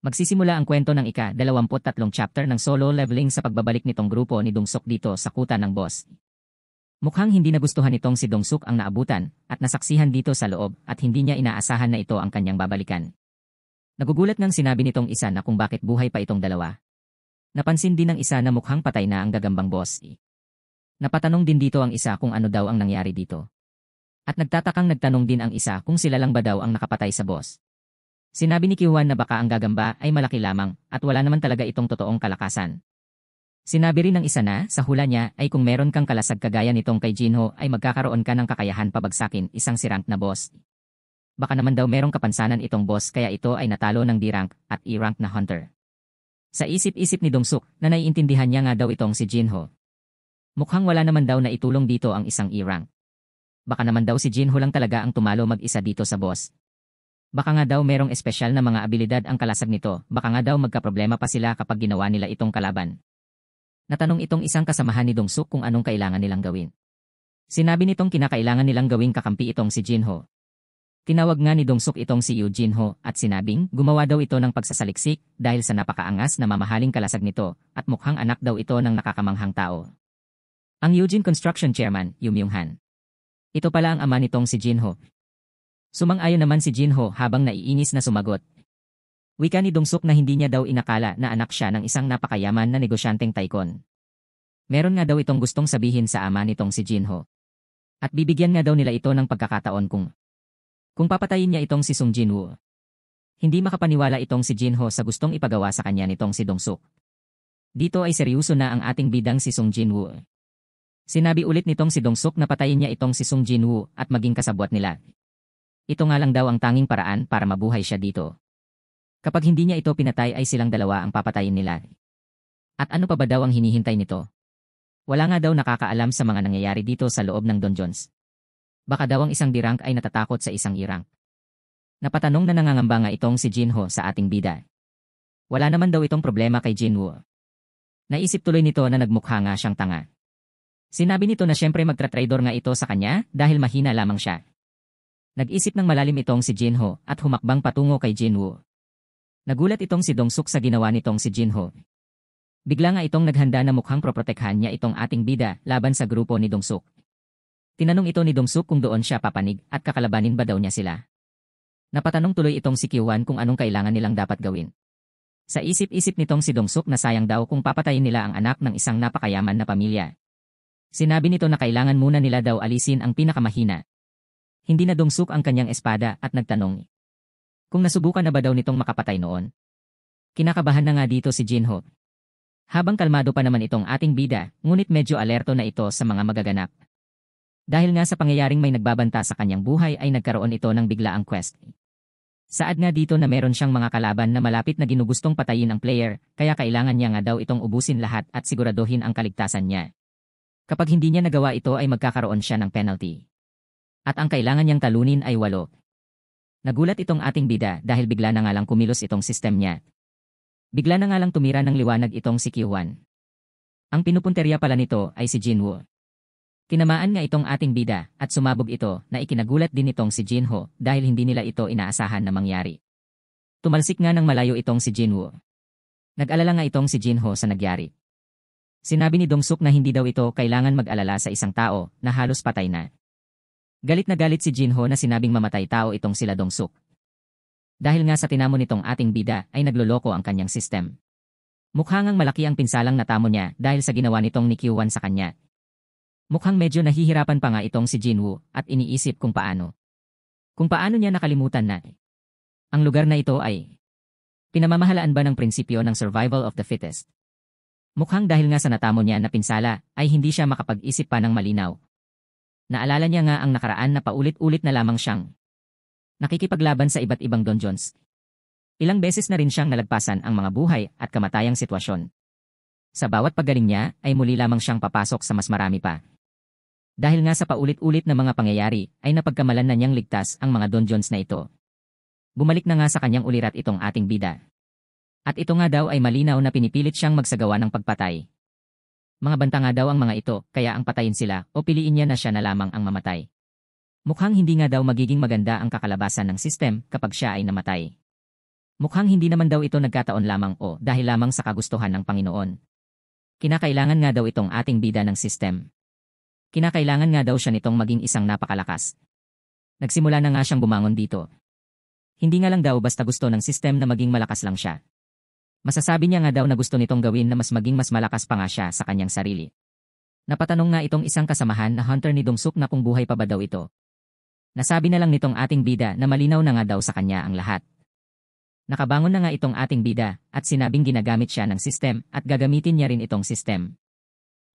Magsisimula ang kwento ng ika-23 chapter ng solo leveling sa pagbabalik nitong grupo ni Dungsuk dito sa kuta ng boss. Mukhang hindi nagustuhan nitong si Dungsuk ang naabutan at nasaksihan dito sa loob at hindi niya inaasahan na ito ang kanyang babalikan. Nagugulat ngang sinabi nitong isa na kung bakit buhay pa itong dalawa. Napansin din ng isa na mukhang patay na ang gagambang boss. Napatanong din dito ang isa kung ano daw ang nangyari dito. At nagtatakang nagtanong din ang isa kung sila lang ba daw ang nakapatay sa boss. Sinabi ni Kiwan na baka ang gagamba ay malaki lamang at wala naman talaga itong totoong kalakasan. Sinabi rin ng isa na sa hula niya ay kung meron kang kalasag kagaya nitong kay Jinho ay magkakaroon ka ng kakayahan pabagsakin isang C-rank na boss. Baka naman daw merong kapansanan itong boss kaya ito ay natalo ng D-rank at E-rank na hunter. Sa isip-isip ni Dungsuk na naiintindihan niya nga daw itong si Jinho. Mukhang wala naman daw na itulong dito ang isang E-rank. Baka naman daw si Jinho lang talaga ang tumalo mag-isa dito sa boss. Baka nga daw merong espesyal na mga abilidad ang kalasag nito, baka nga daw magkaproblema pa sila kapag ginawa nila itong kalaban. Natanong itong isang kasamahan ni Dungsuk kung anong kailangan nilang gawin. Sinabi nitong kinakailangan nilang gawing kakampi itong si Jinho. Tinawag nga ni Dungsuk itong si Yu Jinho at sinabing gumawa daw ito ng pagsasaliksik dahil sa napakaangas na mamahaling kalasag nito at mukhang anak daw ito ng nakakamanghang tao. Ang Eugene Construction Chairman, Yu Myung-han. Ito pala ang ama nitong si Jinho. Sumang-ayon naman si Jinho habang naiinis na sumagot. Wika ni Dungsuk na hindi niya daw inakala na anak siya ng isang napakayaman na negosyanteng tycoon. Meron nga daw itong gustong sabihin sa ama nitong si Jinho. At bibigyan nga daw nila ito ng pagkakataon kung papatayin niya itong si Sung Jinwoo. Hindi makapaniwala itong si Jinho sa gustong ipagawa sa kanya nitong si Dungsuk. Dito ay seryoso na ang ating bidang si Sung Jinwoo. Sinabi ulit nitong si Dungsuk na patayin niya itong si Sung Jinwoo at maging kasabwat nila. Ito nga lang daw ang tanging paraan para mabuhay siya dito. Kapag hindi niya ito pinatay ay silang dalawa ang papatayin nila. At ano pa ba daw ang hinihintay nito? Wala nga daw nakakaalam sa mga nangyayari dito sa loob ng dungeons. Baka daw ang isang D-rank ay natatakot sa isang E-rank. Napatanong na nangangamba nga itong si Jinho sa ating bida. Wala naman daw itong problema kay Jinwoo. Naisip tuloy nito na nagmukha nga siyang tanga. Sinabi nito na syempre magtra-traitor nga ito sa kanya dahil mahina lamang siya. Nag-isip ng malalim itong si Jinho at humakbang patungo kay Jinwoo. Nagulat itong si Dungsuk sa ginawa nitong si Jinho. Bigla nga itong naghanda na mukhang proprotekhan niya itong ating bida laban sa grupo ni Dungsuk. Tinanong ito ni Dungsuk kung doon siya papanig at kakalabanin ba daw niya sila. Napatanong tuloy itong si Kiwan kung anong kailangan nilang dapat gawin. Sa isip-isip nitong si Dungsuk na sayang daw kung papatayin nila ang anak ng isang napakayaman na pamilya. Sinabi nito na kailangan muna nila daw alisin ang pinakamahina. Hindi na Dungsuk ang kanyang espada at nagtanong. Kung nasubukan na ba daw nitong makapatay noon? Kinakabahan na nga dito si Jinho. Habang kalmado pa naman itong ating bida, ngunit medyo alerto na ito sa mga magaganap. Dahil nga sa pangyayaring may nagbabanta sa kanyang buhay ay nagkaroon ito ng biglaang quest. Saad nga dito na meron siyang mga kalaban na malapit na ginugustong patayin ang player, kaya kailangan niya nga daw itong ubusin lahat at siguraduhin ang kaligtasan niya. Kapag hindi niya nagawa ito ay magkakaroon siya ng penalty. At ang kailangan niyang talunin ay 8. Nagulat itong ating bida dahil bigla na nga lang kumilos itong sistem niya. Bigla na nga lang tumira ng liwanag itong si Kiwan. Ang pinupunterya pala nito ay si Jinwoo. Tinamaan nga itong ating bida at sumabog ito na ikinagulat din itong si Jinho dahil hindi nila ito inaasahan na mangyari. Tumalsik nga ng malayo itong si Jinwoo. Nag-alala nga itong si Jinho sa nagyari. Sinabi ni Dungsuk na hindi daw ito kailangan mag-alala sa isang tao na halos patay na. Galit na galit si Jinho na sinabing mamatay tao itong sila Dungsuk. Dahil nga sa tinamo nitong ating bida ay nagloloko ang kanyang system. Mukhang ang malaki ang pinsalang natamo niya dahil sa ginawa nitong ni Q1 sa kanya. Mukhang medyo nahihirapan pa nga itong si Jinwoo at iniisip kung paano. Kung paano niya nakalimutan na. Ang lugar na ito ay pinamamahalaan ba ng prinsipyo ng survival of the fittest. Mukhang dahil nga sa natamo niya na pinsala ay hindi siya makapag-isip pa ng malinaw. Naalala niya nga ang nakaraan na paulit-ulit na lamang siyang nakikipaglaban sa iba't ibang dungeons. Ilang beses na rin siyang nalagpasan ang mga buhay at kamatayang sitwasyon. Sa bawat paggaling niya ay muli lamang siyang papasok sa mas marami pa. Dahil nga sa paulit-ulit na mga pangyayari ay napagkamalan na niyang ligtas ang mga dungeons na ito. Bumalik na nga sa kanyang ulirat itong ating bida. At ito nga daw ay malinaw na pinipilit siyang magsagawa ng pagpatay. Mga banta nga daw ang mga ito, kaya ang patayin sila o piliin niya na siya na lamang ang mamatay. Mukhang hindi nga daw magiging maganda ang kakalabasan ng sistem kapag siya ay namatay. Mukhang hindi naman daw ito nagkataon lamang o dahil lamang sa kagustuhan ng Panginoon. Kinakailangan nga daw itong ating bida ng system. Kinakailangan nga daw siya nitong maging isang napakalakas. Nagsimula na nga siyang bumangon dito. Hindi nga lang daw basta gusto ng system na maging malakas lang siya. Masasabi niya nga daw na gusto nitong gawin na mas maging mas malakas pa nga siya sa kanyang sarili. Napatanong nga itong isang kasamahan na hunter ni Dong-suk na kung buhay pa ba daw ito. Nasabi na lang nitong ating bida na malinaw na nga daw sa kanya ang lahat. Nakabangon na nga itong ating bida at sinabing ginagamit siya ng system at gagamitin niya rin itong system.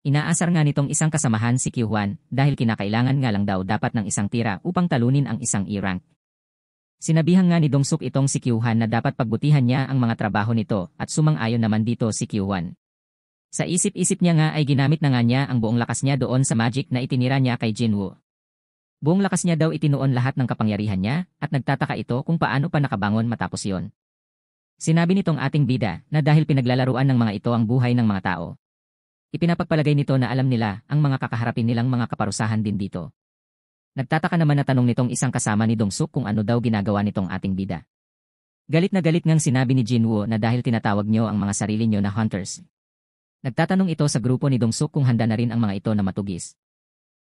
Inaasar nga nitong isang kasamahan si Kyuhwan dahil kinakailangan nga lang daw dapat ng isang tira upang talunin ang isang E-rank. Sinabihan nga ni Dong-suk itong si Kyuhwan na dapat pagbutihan niya ang mga trabaho nito at sumang-ayon naman dito si Kyuhwan. Sa isip-isip niya nga ay ginamit na nga niya ang buong lakas niya doon sa magic na itinira niya kay Jinwoo. Buong lakas niya daw itinuon lahat ng kapangyarihan niya at nagtataka ito kung paano pa nakabangon matapos yon. Sinabi nitong ating bida na dahil pinaglalaruan ng mga ito ang buhay ng mga tao. Ipinapagpalagay nito na alam nila ang mga kakaharapin nilang mga kaparusahan din dito. Nagtataka naman na tanong nitong isang kasama ni Dong-suk kung ano daw ginagawa nitong ating bida. Galit na galit ngang sinabi ni Jinwoo na dahil tinatawag niyo ang mga sarili niyo na hunters. Nagtatanong ito sa grupo ni Dong-suk kung handa na rin ang mga ito na matugis.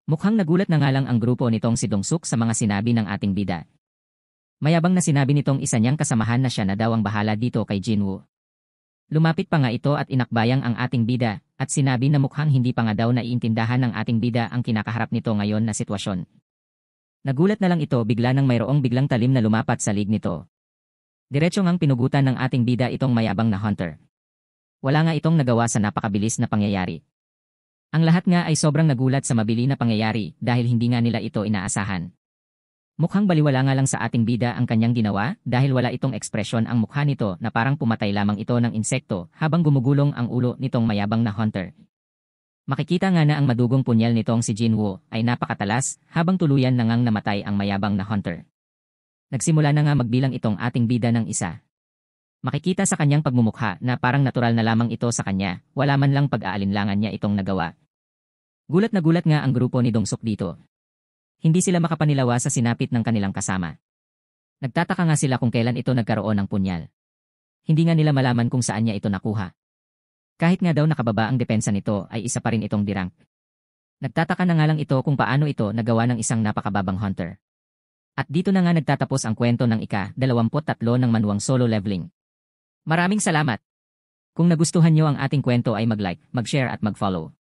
Mukhang nagulat na nga lang ang grupo nitong si Dong-suk sa mga sinabi ng ating bida. Mayabang na sinabi nitong isa niyang kasamahan na siya na daw ang bahala dito kay Jinwoo. Lumapit pa nga ito at inakbayang ang ating bida at sinabi na mukhang hindi pa nga daw naiintindahan ng ating bida ang kinakaharap nito ngayon na sitwasyon. Nagulat na lang ito bigla nang mayroong biglang talim na lumapat sa lig nito. Diretso ngang pinugutan ng ating bida itong mayabang na hunter. Wala nga itong nagawa sa napakabilis na pangyayari. Ang lahat nga ay sobrang nagulat sa mabili na pangyayari dahil hindi nga nila ito inaasahan. Mukhang baliwala nga lang sa ating bida ang kanyang ginawa dahil wala itong ekspresyon ang mukha nito na parang pumatay lamang ito ng insekto habang gumugulong ang ulo nitong mayabang na hunter. Makikita nga na ang madugong punyal nitong si Jinwoo ay napakatalas habang tuluyan na ngang namatay ang mayabang na hunter. Nagsimula na nga magbilang itong ating bida ng isa. Makikita sa kanyang pagmumukha na parang natural na lamang ito sa kanya, wala man lang pag-aalinlangan niya itong nagawa. Gulat na gulat nga ang grupo ni Dong-suk dito. Hindi sila makapanilawa sa sinapit ng kanilang kasama. Nagtataka nga sila kung kailan ito nagkaroon ng punyal. Hindi nga nila malaman kung saan niya ito nakuha. Kahit nga daw nakababa ang depensa nito ay isa pa rin itong dirang. Nagtataka na nga lang ito kung paano ito nagawa ng isang napakababang hunter. At dito na nga nagtatapos ang kwento ng ika-23 ng Manuang Solo Leveling. Maraming salamat! Kung nagustuhan niyo ang ating kwento ay mag-like, mag-share at mag-follow.